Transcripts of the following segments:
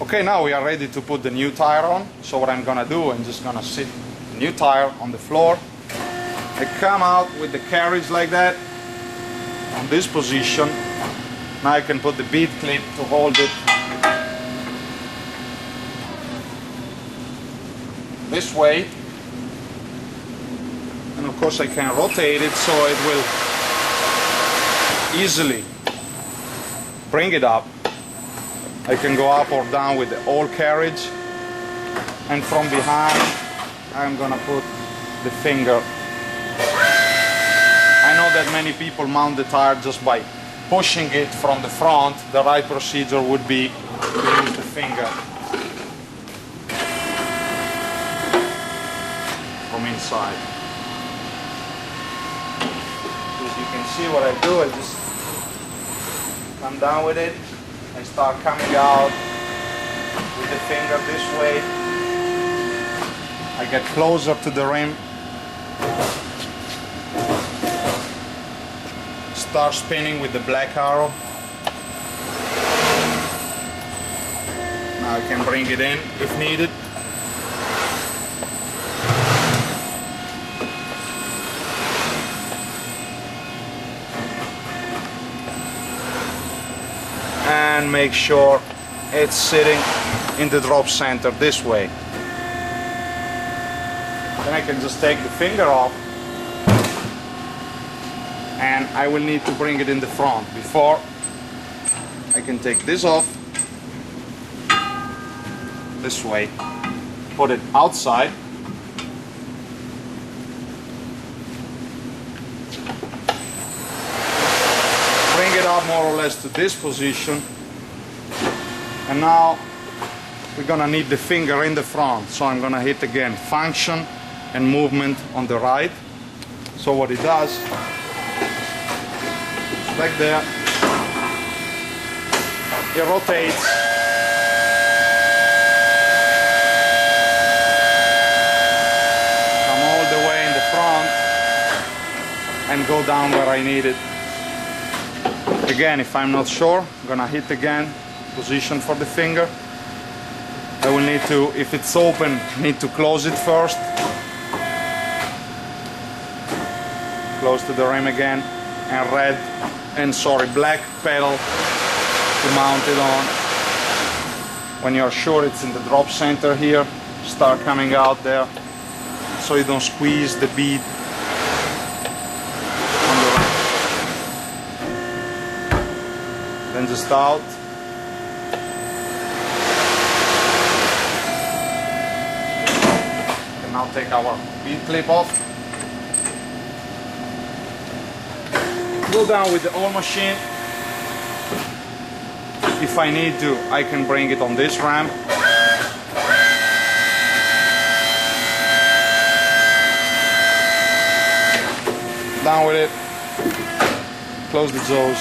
Okay, now we are ready to put the new tire on. So what I'm gonna do, I'm just gonna sit the new tire on the floor. I come out with the carriage like that, on this position. Now I can put the bead clip to hold it this way. And of course I can rotate it so it will easily bring it up. I can go up or down with the whole carriage, and from behind I'm gonna put the finger. I know that many people mount the tire just by pushing it from the front. The right procedure would be to use the finger from inside. As you can see, what I do, I just come down with it. I start coming out with the finger this way. I get closer to the rim. Start spinning with the black arrow. Now I can bring it in if needed. And make sure it's sitting in the drop center this way. Then I can just take the finger off, and I will need to bring it in the front. Before I can take this off this way, put it outside, bring it up more or less to this position, and now we're gonna need the finger in the front. So I'm gonna hit again function and movement on the right. So what it does, like there, it rotates come all the way in the front and go down where I need it. Again, if I'm not sure, I'm gonna hit again position for the finger. I will need to, if it's open, need to close it first. Close to the rim again, and black pedal to mount it on. When you're sure it's in the drop center here, start coming out there so you don't squeeze the bead on the rim. Then just out. And now take our bead clip off. Go down with the old machine. If I need to, I can bring it on this ramp. Down with it. Close the jaws.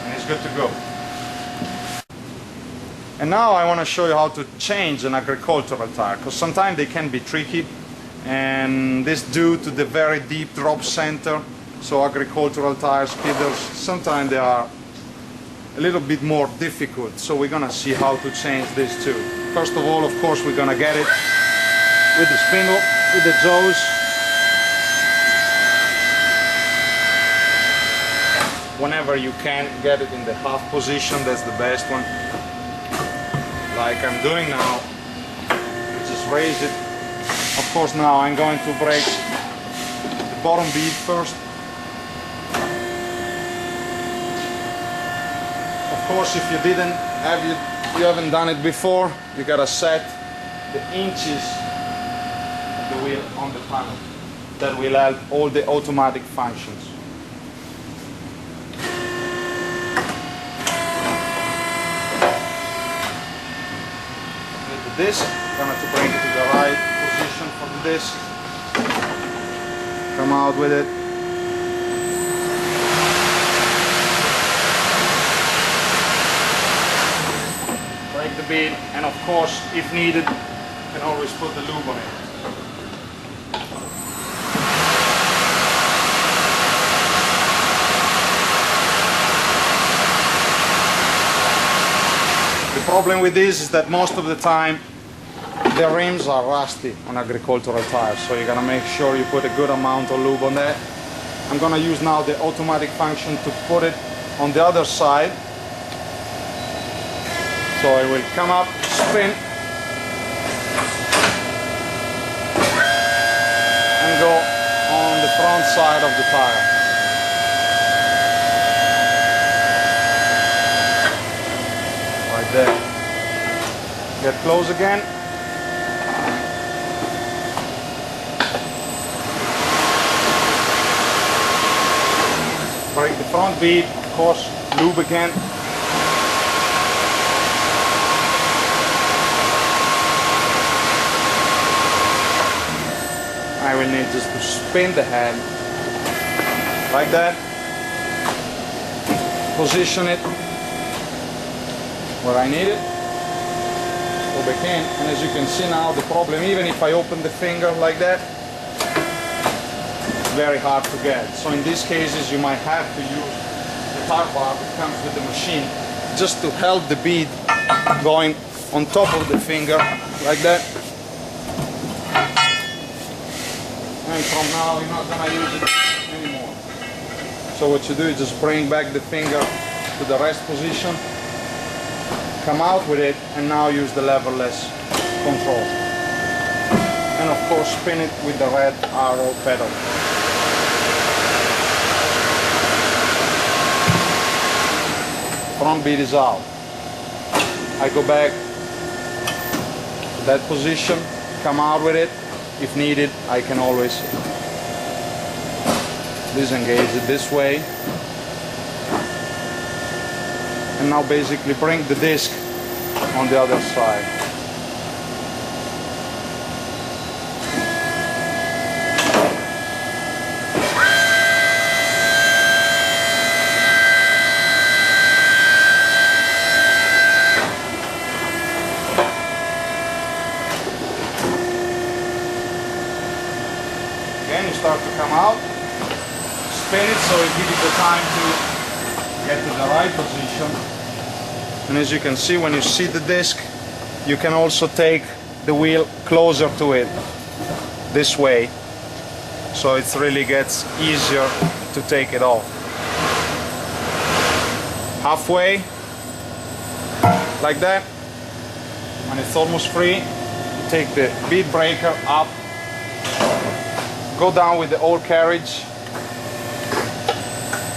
And it's good to go. And now I want to show you how to change an agricultural tire, because sometimes they can be tricky, and this due to the very deep drop center. So agricultural tires, skidders, sometimes they are a little bit more difficult. So we're gonna see how to change this too. First of all, of course, we're gonna get it with the spindle, with the jaws. Whenever you can get it in the half position, that's the best one. Like I'm doing now, just raise it. Of course, now I'm going to break the bottom bead first. Of course, if you haven't done it before, you gotta set the inches of the wheel on the panel. That will help all the automatic functions. Disc, I'm going to bring it to the right position for the disc. Come out with it. Break the bead, and of course, if needed, you can always put the lube on it. problem with this is that most of the time the rims are rusty on agricultural tires, so you gotta make sure you put a good amount of lube on that. I'm gonna use now the automatic function to put it on the other side. So it will come up, spin, and go on the front side of the tire. Right there. Get close again. Break the front bead, of course, lube again. I will need just to spin the head like that, position it where I need it, go back in, and as you can see now the problem, even if I open the finger like that, it's very hard to get. So in these cases you might have to use the tire bar that comes with the machine just to help the bead going on top of the finger like that. And from now you're not going to use it anymore. So what you do is just bring back the finger to the rest position, come out with it, and now use the leverless control. And of course spin it with the red arrow pedal. Front bead is out. I go back to that position, come out with it. If needed, I can always disengage it this way. And now basically bring the disc on the other side. You start to come out, spin it so it gives you the time to get to the right position. And as you can see, when you see the disc, you can also take the wheel closer to it this way, so it really gets easier to take it off. Halfway, like that. When it's almost free, you take the bead breaker up, go down with the old carriage,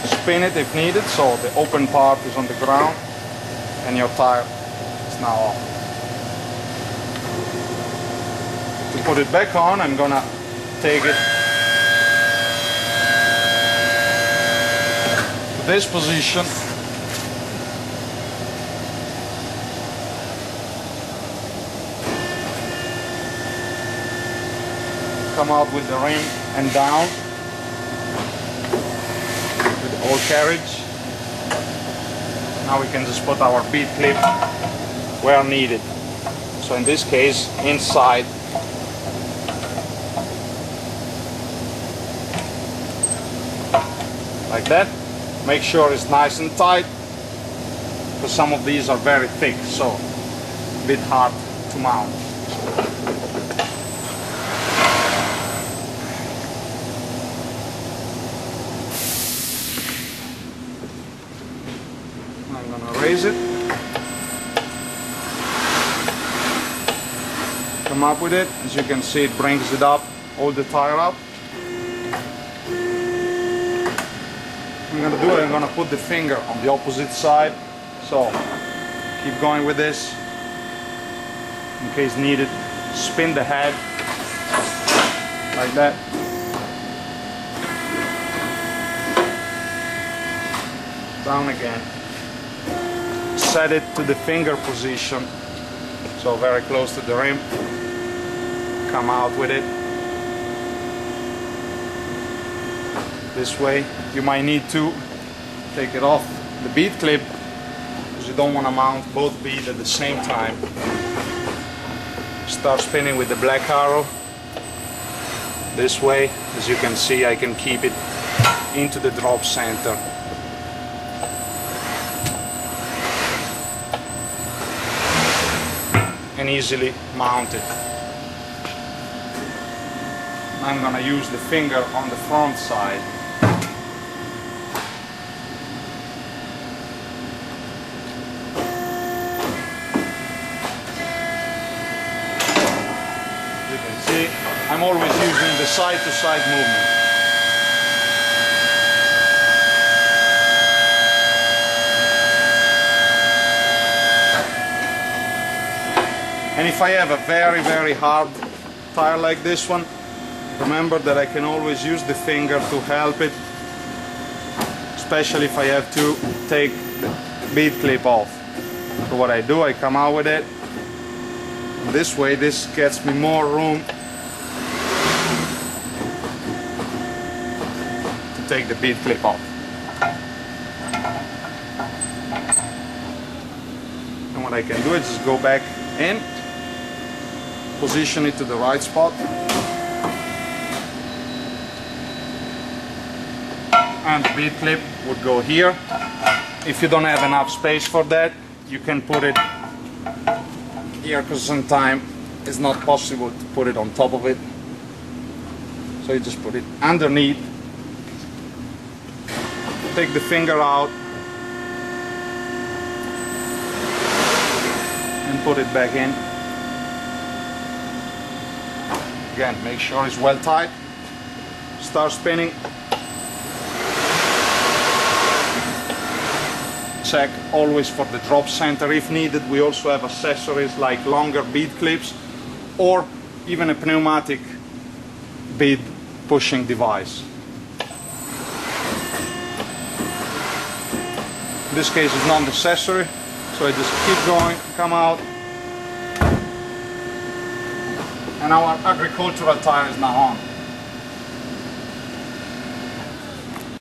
spin it if needed, so the open part is on the ground and your tire is now off. To put it back on, I'm gonna take it to this position. Come out with the rim and down with the old carriage. Now we can just put our bead clip where needed. So in this case, inside. Like that. Make sure it's nice and tight, because some of these are very thick, so a bit hard to mount. I'm gonna raise it, come up with it. As you can see, it brings it up, hold the tire up. I'm gonna do it, I'm gonna put the finger on the opposite side, so keep going with this. In case needed, spin the head like that. Down again. Set it to the finger position, so very close to the rim. Come out with it this way. You might need to take it off the bead clip, because you don't want to mount both beads at the same time. Start spinning with the black arrow this way. As you can see, I can keep it into the drop center. can easily mount it. I'm gonna use the finger on the front side. You can see I'm always using the side-to-side movement. And if I have a very hard tire like this one, remember that I can always use the finger to help it, especially if I have to take the bead clip off. So what I do, I come out with it. This way, this gets me more room to take the bead clip off. And what I can do is just go back in, position it to the right spot, and the bead clip would go here. If you don't have enough space for that, you can put it here, because sometimes it's not possible to put it on top of it. So you just put it underneath, take the finger out, and put it back in. Again, make sure it's well tight. Start spinning. Check always for the drop center. If needed, we also have accessories like longer bead clips or even a pneumatic bead pushing device. In this case it's not necessary, so I just keep going, come out, and our agricultural tire is now on.